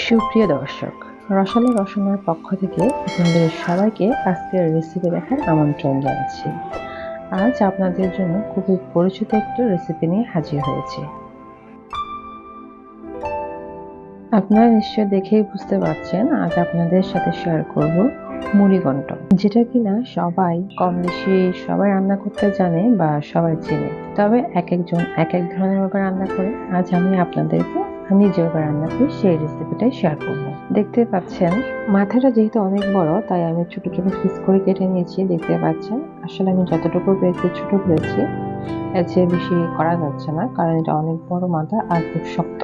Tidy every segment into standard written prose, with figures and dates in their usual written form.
সুপ্রিয় দর্শক, রসালো রসনার পক্ষ থেকে আপনাদের সবাইকে আজকের রেসিপি দেখার আমন্ত্রণ জানাচ্ছি। আজ আপনাদের জন্য খুবই পরিচিত একটা রেসিপি নিয়ে হাজির হয়েছে। আপনারা নিশ্চয় দেখেই বুঝতে পারছেন, আজ আপনাদের সাথে শেয়ার করব মুড়িঘণ্ট, যেটা কিনা সবাই কম বেশি সবাই রান্না করতে জানে বা সবাই চেনে। তবে এক একজন এক এক ধরনের ভাবে রান্না করে। আজ আমি যেভাবে রান্না করি সেই রেসিপিটাই শেয়ার করব। দেখতে পাচ্ছেন মাথাটা যেহেতু অনেক বড়, তাই আমি ছোট ছোট পিস করে কেটে নিয়েছি। দেখতে পাচ্ছেন আসলে আমি যতটুকু পেরেছি ছোট করেছি, এর চেয়ে বেশি করা যাচ্ছে না, কারণ এটা অনেক বড় মাথা আর খুব শক্ত।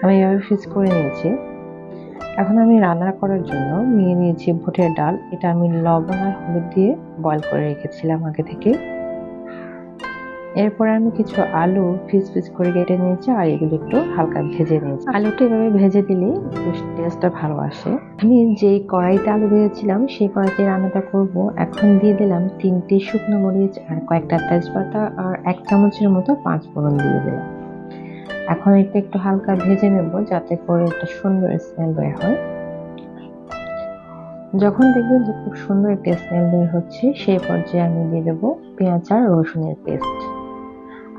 আমি এভাবে পিস করে নিয়েছি। এখন আমি রান্না করার জন্য নিয়ে নিয়েছি বুটের ডাল। এটা আমি লবণ আর হলুদ দিয়ে বয়ল করে রেখেছিলাম আগে থেকে। এরপর আমি কিছু আলু পিস পিস করে কেটে নিয়েছি আর এগুলো একটু হালকা ভেজে নিয়েছি। আলুটা এভাবে ভেজে দিলে টেস্টটা ভালো আসে। আমি যেই কড়াইতে আলু ভেজেছিলাম সেই কড়াইতে রান্নাটা করব। এখন দিয়ে দিলাম 3টে শুকনো মরিচ আর কয়েকটা তেজপাতা আর 1 চামচের মতো 5 ফোড়ন দিয়ে দিলাম। এখন এটা একটু হালকা ভেজে নেব যাতে করে একটা সুন্দর স্মেল বের হয়। যখন দেখবেন যে খুব সুন্দর একটা স্মেল বের হচ্ছে, সেই পর্যায়ে আমি দিয়ে দেবো পেঁয়াজ আর রসুনের পেস্ট।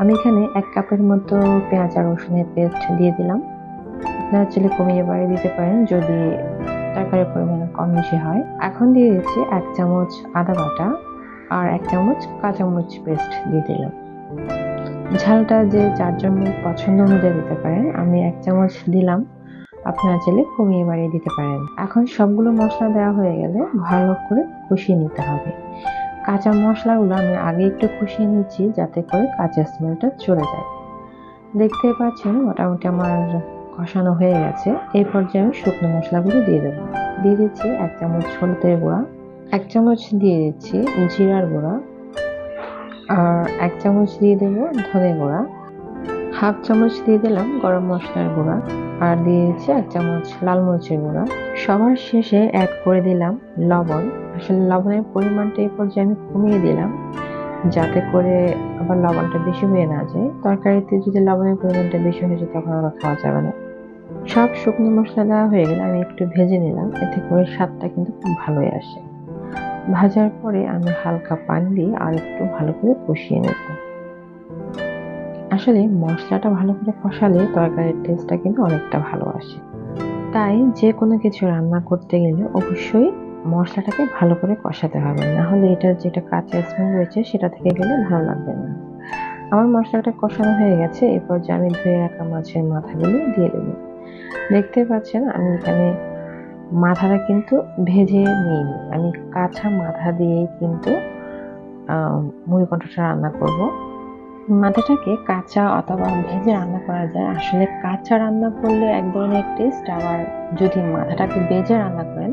আমি এখানে 1 কাপের মতো পেঁয়াজ আর রসুনের পেস্ট দিয়ে দিলাম। আপনারা চাইলে কমিয়ে বাড়িয়ে দিতে পারেন যদি তরকারির পরিমাণ কম বেশি হয়। এখন দিয়ে দিচ্ছি 1 চামচ আদা বাটা আর 1 চামচ কাঁচামরিচ পেস্ট দিয়ে দিলাম। ঝালটা যে যার জন্য পছন্দ অনুযায়ী দিতে পারেন। আমি 1 চামচ দিলাম, আপনারা চাইলে কমিয়ে বাড়িয়ে দিতে পারেন। এখন সবগুলো মশলা দেওয়া হয়ে গেলে ভালো করে কষিয়ে নিতে হবে। কাঁচা মশলাগুলো আমি আগে একটু কষিয়ে নিচ্ছি যাতে করে কাঁচা স্মেলটা চলে যায়। দেখতে পাচ্ছেন মোটামুটি আমার কষানো হয়ে গেছে। এই পর্যায়ে আমি শুকনো মশলাগুলো দিয়ে দেবো। দিয়ে দিচ্ছি 1 চামচ হলুদের গুঁড়া, 1 চামচ দিয়ে দিচ্ছি জিরার গুঁড়া, আর 1 চামচ দিয়ে দেবো ধনে গুঁড়া, হাফ চামচ দিয়ে দিলাম গরম মশলার গুঁড়া, আর দিয়ে দিচ্ছি 1 চামচ লাল মরিচের গুঁড়া। সবার শেষে অ্যাড করে দিলাম লবণ। আসলে লবণের পরিমাণটা এই পর্যায়ে আমি কমিয়ে দিলাম যাতে করে আবার লবণটা বেশি হয়ে না যায়। তরকারিতে যদি লবণের পরিমাণটা বেশি হয়ে যায় তখন আবার খাওয়া যাবে না। সব শুকনো মশলা দেওয়া হয়ে গেলে আমি একটু ভেজে নিলাম, এতে করে স্বাদটা কিন্তু খুব ভালোই আসে। ভাজার পরে আমি হালকা পানি দিয়ে আর একটু ভালো করে কষিয়ে নেব। আসলে মশলাটা ভালো করে কষালে তরকারির টেস্টটা কিন্তু অনেকটা ভালো আসে। তাই যে কোনো কিছু রান্না করতে গেলে অবশ্যই মশলাটাকে ভালো করে কষাতে হবে, না হলে এটার যেটা কাঁচা স্মেল রয়েছে সেটা থেকে গেলে ভালো লাগবে না। আমার মশলাটা কষানো হয়ে গেছে। এরপর যে আমি ধুয়ে রাখা মাছের মাথাগুলো দিয়ে দেবো। দেখতে পাচ্ছেন আমি এখানে মাথাটা কিন্তু ভেজে নিইনি, আমি কাঁচা মাথা দিয়েই কিন্তু মুড়িঘণ্টটা রান্না করব। মাথাটাকে কাঁচা অথবা ভেজে রান্না করা যায়। আসলে কাঁচা রান্না করলে এক ধরনের টেস্ট, আবার যদি মাথাটাকে ভেজে রান্না করেন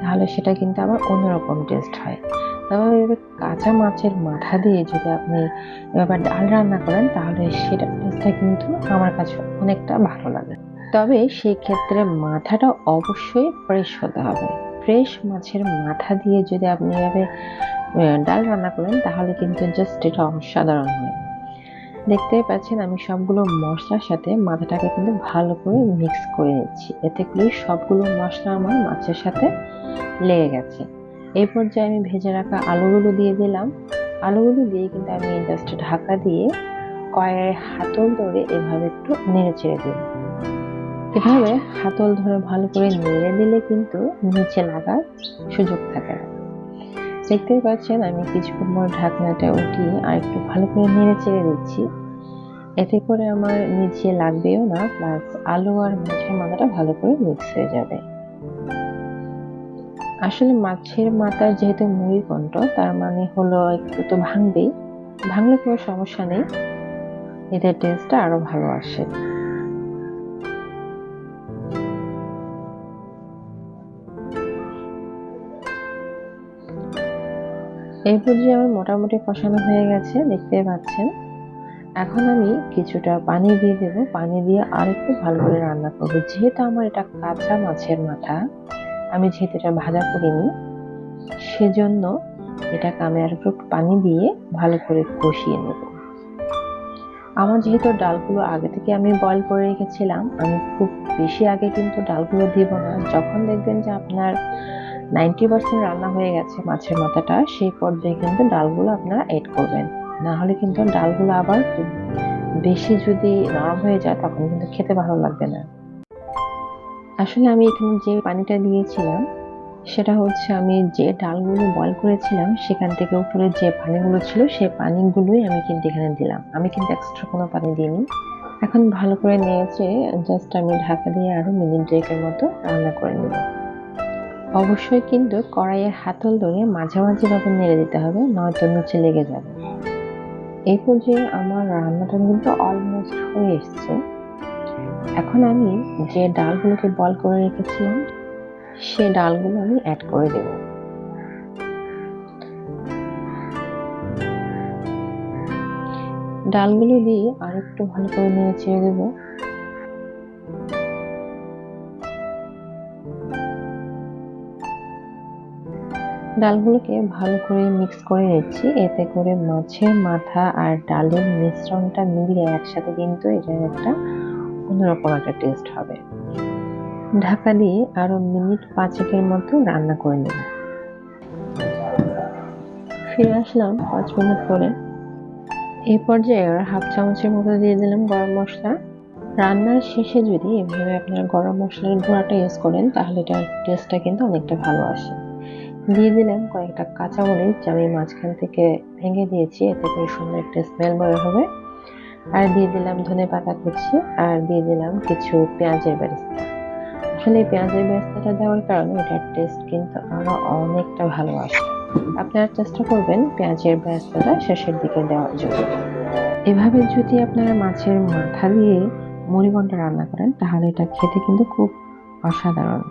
তাহলে সেটা কিন্তু আবার অন্যরকম টেস্ট হয়। তবে এভাবে কাঁচা মাছের মাথা দিয়ে যদি আপনি এবার ডাল রান্না করেন তাহলে সেটা টেস্টটা কিন্তু আমার কাছে অনেকটা ভালো লাগে। তবে সেই ক্ষেত্রে মাথাটা অবশ্যই ফ্রেশ হতে হবে। ফ্রেশ মাছের মাথা দিয়ে যদি আপনি এভাবে ডাল রান্না করেন তাহলে কিন্তু জাস্ট এটা অসাধারণ হয়। দেখতেই পাচ্ছেন আমি সবগুলো মশলার সাথে মাথাটাকে কিন্তু ভালো করে মিক্স করে নিচ্ছি, এতে করে সবগুলো মশলা আমার মাছের সাথে লেগে গেছে। এই পর্যায়ে আমি ভেজে রাখা আলুগুলো দিয়ে দিলাম। আলুগুলো দিয়ে কিন্তু আমি জাস্ট ঢাকা দিয়ে কড়াইয়ের হাতল ধরে এভাবে একটু নেড়ে চেড়ে দিই। এভাবে হাতল ধরে ভালো করে নেড়ে দিলে কিন্তু নিচে লাগার সুযোগ থাকে না। দেখতেই পাচ্ছেন আমি কিছুক্ষণ পর ঢাকনাটা উঠিয়ে আর একটু ভালো করে নেড়ে চেড়ে দিচ্ছি, এতে করে আমার নিচে লাগবেও না, প্লাস আলু আর মাছের মাথাটা ভালো করে মিক্স হয়ে যাবে। আসলে মাছের মাথার যেহেতু মুড়িঘণ্ট, তার মানে হলো একটু তো ভাঙবেই, ভাঙলে কোনো সমস্যা নেই, এতে টেস্টটা আরো ভালো আসে। এই পর্যায়ে আমার মোটামুটি কষানো হয়ে গেছে, দেখতে পাচ্ছেন। এখন আমি কিছুটা পানি দিয়ে দেবো। পানি দিয়ে আর একটু ভালো করে রান্না করবো। যেহেতু আমার এটা কাঁচা মাছের মাথা, আমি যেহেতু এটা ভাজা করিনি, সেজন্য এটাকে আমি আর একটু পানি দিয়ে ভালো করে কষিয়ে নেব। আমার যেহেতু ডালগুলো আগে থেকে আমি বয়ল করে রেখেছিলাম, আমি খুব বেশি আগে কিন্তু ডালগুলো দিব না। যখন দেখবেন যে আপনার 90% রান্না হয়ে গেছে মাছের মাথাটা, সেই পর্যায়ে কিন্তু ডালগুলো আপনারা এড করবেন। না হলে কিন্তু ডালগুলো আবার খুব বেশি যদি নরম হয়ে যায় তখন কিন্তু খেতে ভালো লাগবে না। আসলে আমি এখানে যে পানিটা দিয়েছিলাম সেটা হচ্ছে আমি যে ডালগুলো বয়ল করেছিলাম সেখান থেকে উপরে যে পানিগুলো ছিল সেই পানিগুলোই আমি কিন্তু এখানে দিলাম। আমি কিন্তু এক্সট্রা কোনো পানি দিইনি। এখন ভালো করে নেড়ে জাস্ট আমি ঢাকা দিয়ে আরো মিনিট 2 মতো রান্না করে নেব। অবশ্যই কিন্তু কড়াইয়ের হাতল ধরে মাঝামাঝি ভাবে নেড়ে দিতে হবে, নয়তো নিচে লেগে যাবে। এই পর্যায়ে আমার রান্নাটা কিন্তু অলমোস্ট হয়ে এসছে। এখন আমি যে ডালগুলোকে বয়ল করে রেখেছিলাম সে ডালগুলো আমি অ্যাড করে দেব। ডালগুলো দিয়ে আরেকটু ভালো করে নেড়ে চেড়ে দেব। ডালগুলোকে ভালো করে মিক্স করে নিচ্ছি, এতে করে মাছের মাথা আর ডালের মিশ্রণটা মিলে একসাথে কিন্তু এটার একটা অন্যরকম একটা টেস্ট হবে। ঢাকা দিয়ে আরো মিনিট 5 মতো রান্না করে নেব। ফিরে আসলাম 5 মিনিট পরে। এই পর্যায়ে হাফ চামচের মতো দিয়ে দিলাম গরম মশলা। রান্নার শেষে যদি এভাবে আপনারা গরম মশলার গুঁড়াটা ইউজ করেন তাহলে এটার টেস্টটা কিন্তু অনেকটা ভালো আসে। দিয়ে দিলাম কয়েকটা কাঁচামরিচ, আমি মাঝখান থেকে ভেঙে দিয়েছি, এতে করে সুন্দর একটা স্মেল বের হবে। আর দিয়ে দিলাম ধনেপাতা কুচি, আর দিয়ে দিলাম কিছু পেঁয়াজের বেরেস্তা। আসলে এই পেঁয়াজের বেরেস্তাটা দেওয়ার কারণে এটার টেস্ট কিন্তু আরো অনেকটা ভালো আসে। আপনারা চেষ্টা করবেন পেঁয়াজের বেরেস্তাটা শেষের দিকে দেওয়ার জন্য। এভাবে যদি আপনারা মাছের মাথা দিয়ে মুড়িঘন্ট রান্না করেন তাহলে এটা খেতে কিন্তু খুব অসাধারণ।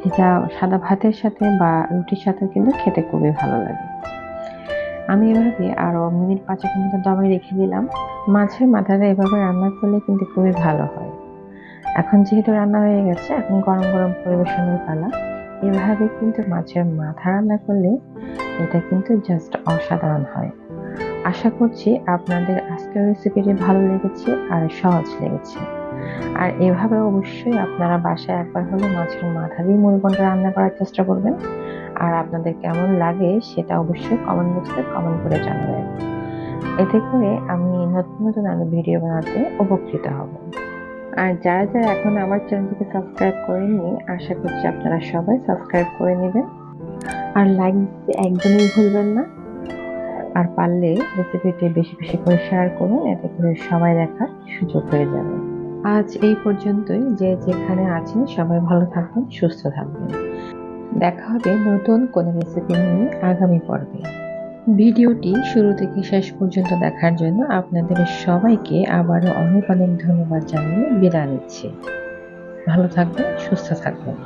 এটা সাদা ভাতের সাথে বা রুটির সাথে কিন্তু খেতে খুবই ভালো লাগে। আমি এভাবে আরো মিনিট 5 মতো দমে রেখে দিলাম। মাছের মাথাটা এভাবে রান্না করলে কিন্তু খুবই ভালো হয়। এখন যেহেতু রান্না হয়ে গেছে, এখন গরম গরম পরিবেশনের পালা। এভাবে কিন্তু মাছের মাথা রান্না করলে এটা কিন্তু জাস্ট অসাধারণ হয়। আশা করছি আপনাদের আজকের রেসিপিটি ভালো লেগেছে আর সহজ লেগেছে। আর এভাবে অবশ্যই আপনারা বাসায় একবার হলে মাছের মাথা দিয়ে মুড়িঘন্ট রান্না করার চেষ্টা করবেন। আর আপনাদের কেমন লাগে সেটা অবশ্যই কমেন্ট বক্সে কমেন্ট করে জানাবেন। এতে করে আমি নতুন নতুন আরো ভিডিও বানাতে উপকৃত হব। আর যারা যারা এখন আমার চ্যানেলটিকে সাবস্ক্রাইব করেননি, আশা করছি আপনারা সবাই সাবস্ক্রাইব করে নেবেন। আর লাইক দিতে একদমই ভুলবেন না। আর পারলে রেসিপিটি বেশি বেশি করে শেয়ার করুন, এতে করে সবাই দেখার সুযোগ হয়ে যাবে। আজ এই পর্যন্তই। যে যেখানে আছেন সবাই ভালো থাকবেন, সুস্থ থাকবেন। দেখা হবে নতুন কোনো রেসিপি নিয়ে আগামী পর্বে। ভিডিওটি শুরু থেকে শেষ পর্যন্ত দেখার জন্য আপনাদের সবাইকে আবারও অনেক অনেক ধন্যবাদ জানিয়ে বিদায় নিচ্ছি। ভালো থাকবেন, সুস্থ থাকবেন।